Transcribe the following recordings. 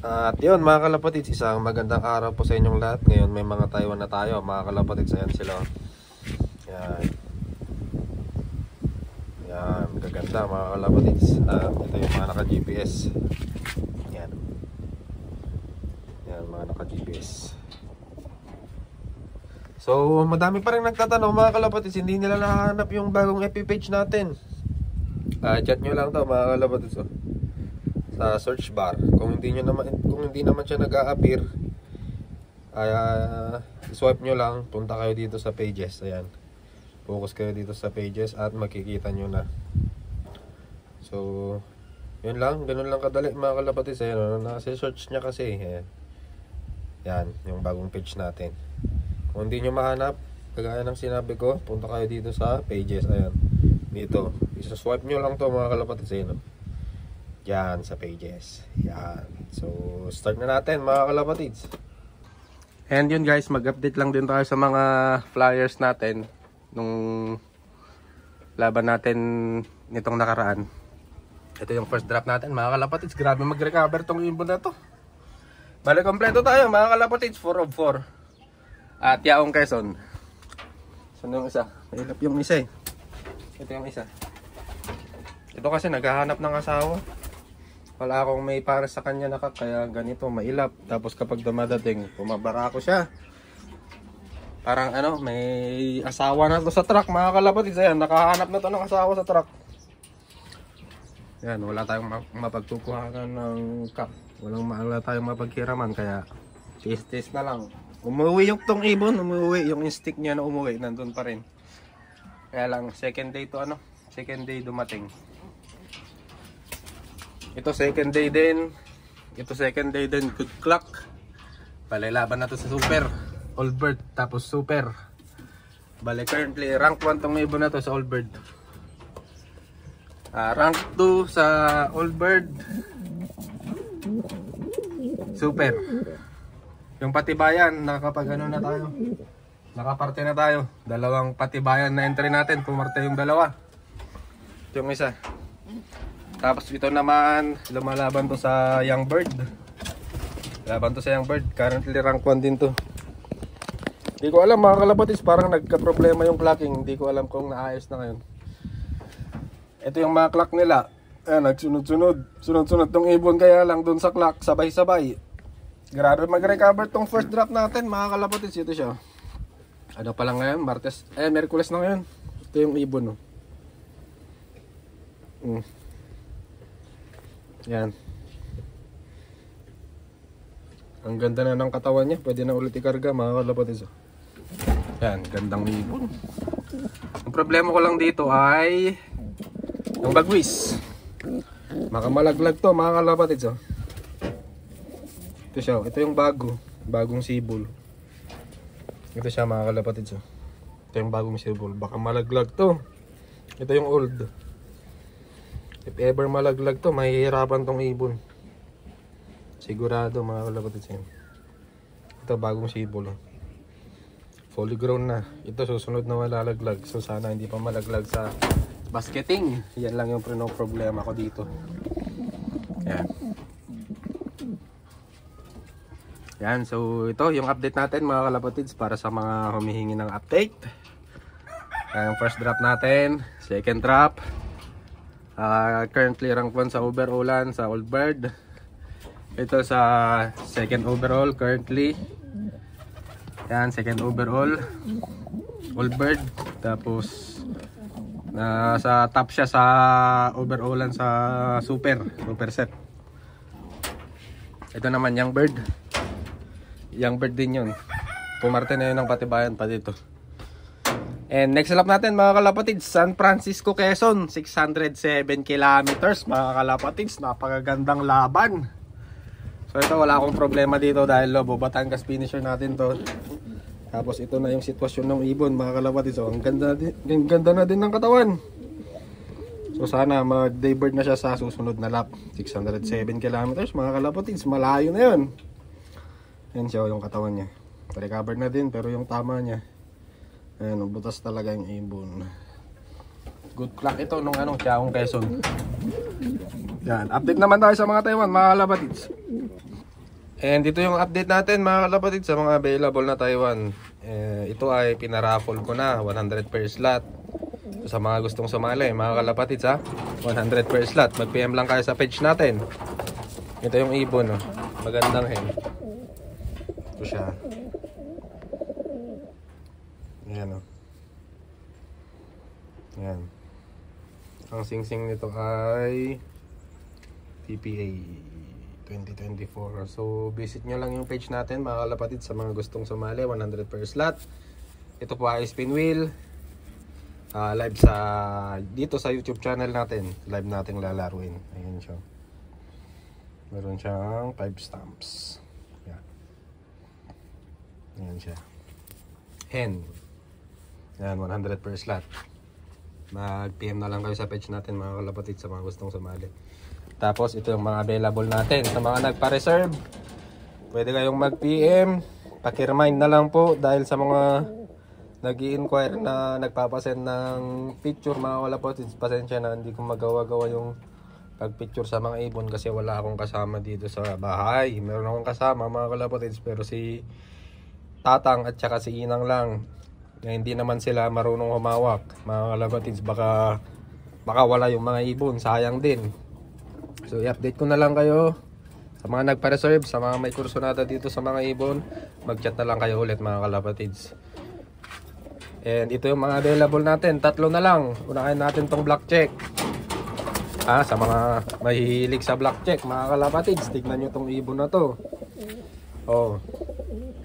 At yun mga kalapatids, isang magandang araw po sa inyong lahat. Ngayon may mga Taiwan na tayo mga kalapatids. Ayan sila. Yan. Yan, gaganda mga kalapatids. At ito yung mga naka-GPS. Yan. Yan, mga naka-GPS. So madami pa rin nagtatanong mga kalapatids, hindi nila nahanap yung bagong FB page natin. Chat nyo lang to mga kalapatids sa search bar. Kung hindi naman siya nag-a-appear, swipe nyo lang, punta kayo dito sa pages. Ayan, focus kayo dito sa pages at makikita nyo na. So yun lang, ganun lang kadali mga kalapatids. Ayan, nasa-search nya kasi. Ayan. Yan, yung bagong page natin. Kung hindi nyo mahanap, kagaya ng sinabi ko, punta kayo dito sa pages. Ayan, dito, isa-swipe nyo lang to mga kalapatids. Ayan, yan sa pages. Yan. So start na natin mga kalapatids. And yun guys, mag-update lang din tayo sa mga flyers natin nung laban natin nitong nakaraan. Ito yung first drop natin mga kalapatids. Grabe mag-recover tong ibon na to. Bale kompleto tayo mga kalapatids, 4 of 4. At Yaong Quezon. Saan yung isa? Mahilap yung isa eh. Ito yung isa. Ito kasi naghahanap ng asawa. Wala akong may para sa kanya kaya ganito mailap. Tapos kapag dumadating, pumabara ko siya. Parang ano, may asawa na to sa truck mga kalapatids. Ayan, nakahanap na to ng asawa sa truck. Ayan, wala tayong mapagtukuhanan ng cup. Wala tayong mapagkiraman, kaya tis-tis na lang. Umuwi yung tong ibon, umuwi yung instinct niya na umuwi, nandun pa rin. Kaya lang second day dumating. Ito second day din, good clock. Bale laban na to sa super, old bird tapos super. Bale currently rank 1 tong ibon na to sa old bird. Rank 2 sa old bird, super. Yung patibayan, nakapag ano na tayo, nakaparte na tayo. Dalawang patibayan na entry natin, pumarte yung dalawa. Ito yung isa. Tapos ito naman, lumalaban to sa young bird. Laban to sa young bird, currently rank 1 din to. Hindi ko alam mga kalapatids, parang nagka-problema yung clocking. Hindi ko alam kung naayos na ngayon. Ito yung mga clock nila. Ayan, sunod-sunod tong ibon, kaya lang dun sa clock, sabay-sabay. Grabe mag-recover tong first drop natin mga kalapatids. Ito siya. Ano pa lang ngayon? Merkules na ngayon. Ito yung ibon. Yan. Ang ganda na ng katawan niya. Pwede na ulit ikarga mga kalapatids. Yan, gandang ibon. Ang problema ko lang dito ay yung bagwis. Makamalaglag to mga kalapatids. Ito siya, ito yung bagong sibol. Ito siya mga kalapatids. Ito yung bagong sibol. Baka malaglag to. Ito yung old. If ever malaglag to, mahihirapan tong ibon. Sigurado mga kalapatids. Ito bagong sibol. Fully grown na. Ito susunod na malalaglag. So sana hindi pa malaglag sa basketing. Yan lang yung problema ko dito. Yan. Yan, so ito yung update natin mga kalapatids para sa mga humihingi ng update. Yung first drop natin, second drop. Currently rank 1 sa overallan sa old bird. Ito sa second overall currently. Yan, second overall old bird. Tapos nasa top siya sa overallan sa super set. Ito naman young bird. Young bird din yun. Pumarte na yun ng patibayan pa dito. And next lap natin mga kalapatids, San Francisco, Quezon, 607 kilometers mga kalapatids. Napakagandang laban. So ito wala akong problema dito dahil Lobo Batangas finisher natin to. Tapos ito na yung sitwasyon ng ibon mga kalapatids. So ang ganda na din ng katawan. So sana mag-day bird na siya sa susunod na lap. 607 kilometers mga kalapatids, malayo na yun. Yan siya yung katawan niya. Recover na din pero yung tama niya, ayan, butas talaga yung ibon. Good clock ito nung Yaong Quezon. Yan, update naman tayo sa mga Taiwan mga kalapatids. And dito yung update natin mga kalapatid sa mga available na Taiwan. Ito ay pinaraffle ko na 100 per slot. Sa mga gustong sumali mga kalapatid sa 100 per slot, mag PM lang kayo sa page natin. Ito yung ibon, oh. Magandang hen. Ito siya. Ayan, oh. Ayan. Ang sing-sing nito ay TPA 2024. So visit nyo lang yung page natin mga kalapatid sa mga gustong sumali, 100 per slot. Ito po ay spin wheel. Live sa dito sa YouTube channel natin. Live nating lalaruin. Ayan siya. Meron siyang 5 stamps. Ayan. Ayan siya. Hen. Ayan, 100 per slot. Mag-PM na lang kayo sa page natin mga kalapatid sa mga gustong sumali. Tapos ito yung mga available natin. Sa mga nagpa-reserve, pwede kayong mag-PM. Paki-remind na lang po dahil sa mga nag-i-inquire na nagpapasend ng picture mga kalapatid. Pasensya na hindi ko magawa-gawa yung pag-picture sa mga ibon kasi wala akong kasama dito sa bahay. Meron akong kasama mga kalapatid pero si Tatang at saka si Inang lang. Hindi naman sila marunong humawak mga kalapatids, baka wala yung mga ibon, sayang din. So i-update ko na lang kayo sa mga nagpa-reserve, sa mga may kursunada dito sa mga ibon, mag-chat na lang kayo ulit mga kalapatids. And ito yung mga available natin, 3 na lang. Unahin natin tong black check. Sa mga mahihilig sa black check mga kalapatids, tignan nyo tong ibon na to. Oh,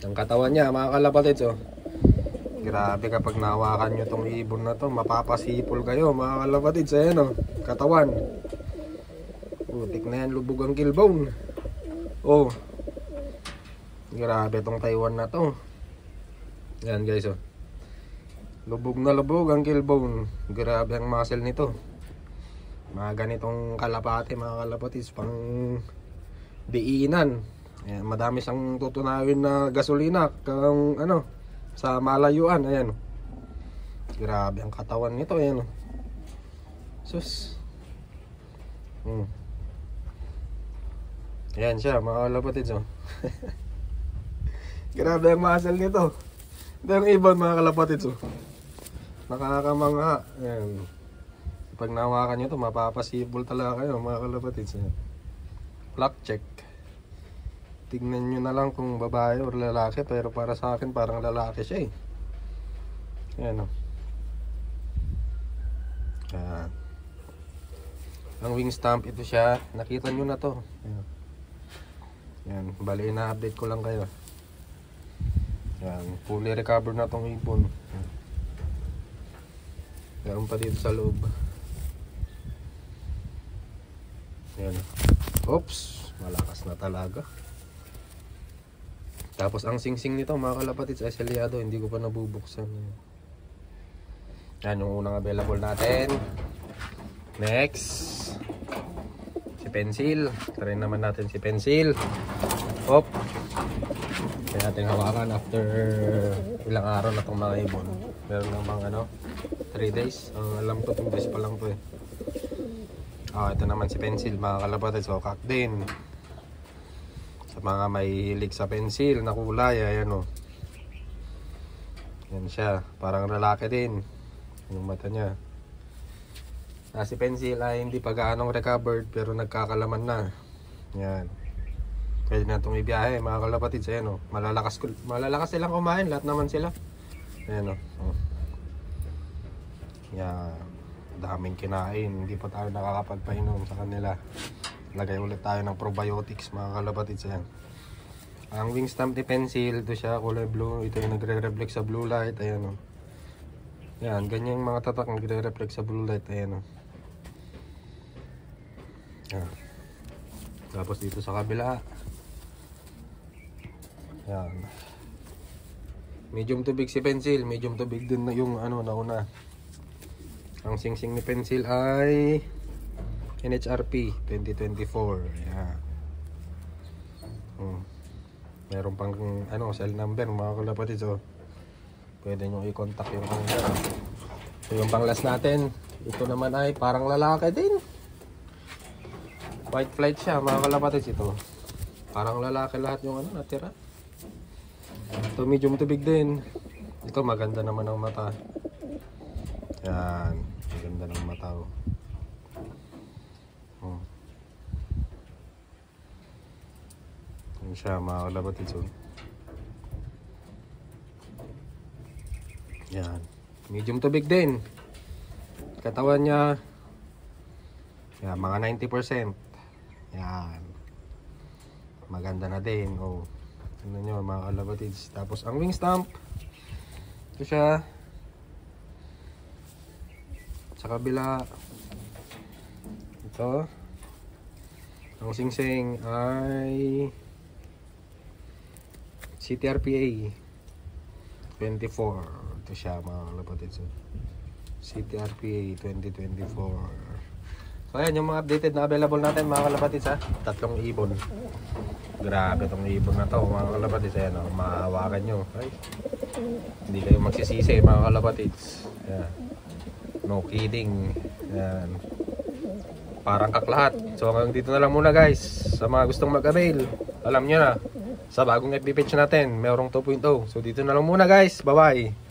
ang katawan niya mga kalapatids, oh. Grabe, kapag nahawakan nyo tong ibon na to, mapapasipol kayo mga kalapatids. Ayan, oh, katawan. Putik na yan, lubog ang killbone. Oh, grabe tong Taiwan na to. Ayan guys, oh. Lubog na lubog ang killbone. Grabe ang muscle nito. Mga ganitong kalapati mga kalapatids, pang diinan. Ayan, madami siyang tutunawin na gasolina kung ano, sa malayuan. Ayan, grabe ang katawan nito. Ayan, sus. Ayan siya mga kalapatids, oh. Grabe ang muscle nito. Ito yung ibon mga kalapatids, oh. Nakakamangha. Ayan, pag nahawakan nyo ito, mapapasipol talaga kayo mga kalapatids. Ayan, black check. Tignan nyo na lang kung babae o lalaki, pero para sa akin parang lalaki siya, eh. Ayan, oh. Ayan. Ang wing stamp ito siya. Nakita nyo na to. Ayan. Ayan, bali na-update ko lang kayo. Ayan, fully recover na tong ibon. Meron pa dito sa loob. Ayan. Oops, malakas na talaga. Tapos ang sing-sing nito mga kalapatids ay selyado, hindi ko pa nabubuksan. Yan yung unang available natin. Next, si Pencil. Try naman natin si Pencil. Hop. Kaya natin hawakan after ilang araw na itong mga ibon. Meron namang 3 days. Alam ko 2 days pa lang to, eh. Ito naman si Pencil mga kalapatids. So kak din. Sa mga may hilig sa pencil na kulay, ayan, oh. Yan siya, parang lalaki din yung mata niya. Si Pencil ay hindi pa gaanong recovered pero nagkakalaman na. Yan, pwede na itong ibiyahe mga kalapatids. Ayan, oh. Malalakas silang kumain, lahat naman sila. Ayan, oh. Yan, daming kinain, hindi pa tayo nakakapagpainom sa kanila. Lagay ulit tayo ng probiotics mga kalapatids. Ayan. Ang wing stamp ni Pencil, ito siya, kulay blue. Ito yung nagre-reflect sa blue light. Ayan, oh. Yan, ganyan yung mga tatak nagre-reflect sa blue light. Ayan, oh. Yan. Tapos dito sa kabila, yan, medium tubig si Pencil. Medium tubig din na yung nauna. Ang sing-sing ni Pencil ay NHRP 2024. Ayan. Meron pang cell number mga kalapatids, oh. Pwede nyo i-contact yung So yung pang last natin, ito naman ay parang lalaki din. White flight siya mga kalapatids ito. Parang lalaki lahat yung ano natira. Ito medium to big din. Ito maganda naman ang mata. Yan, maganda ng mata. Oh. Yan siya mga kalapatids. Yan, medium to big din. Katawan niya, yan, mga 90%. Yan, maganda na din. Oh, tingnan nyo mga kalapatids. Tapos ang wing stump, ito siya. Sa kabila, ito. Ang singsing ay CTRPA 24. Ito siya mga kalapatids. CTRPA 2024. So ayan yung mga updated na available natin mga kalapatids ha. 3 ibon. Grabe tong ibon na to mga kalapatids. Ayan o, mahawakan nyo. Ay, hindi kayo magsisisi mga kalapatids. Ayan. No kidding. Ayan. Parang kaklahat. So hanggang dito na lang muna guys. Sa mga gustong mag-avail, alam nyo na, sa bagong FB page natin, mayroong 2.0. So dito na lang muna guys. Bye bye.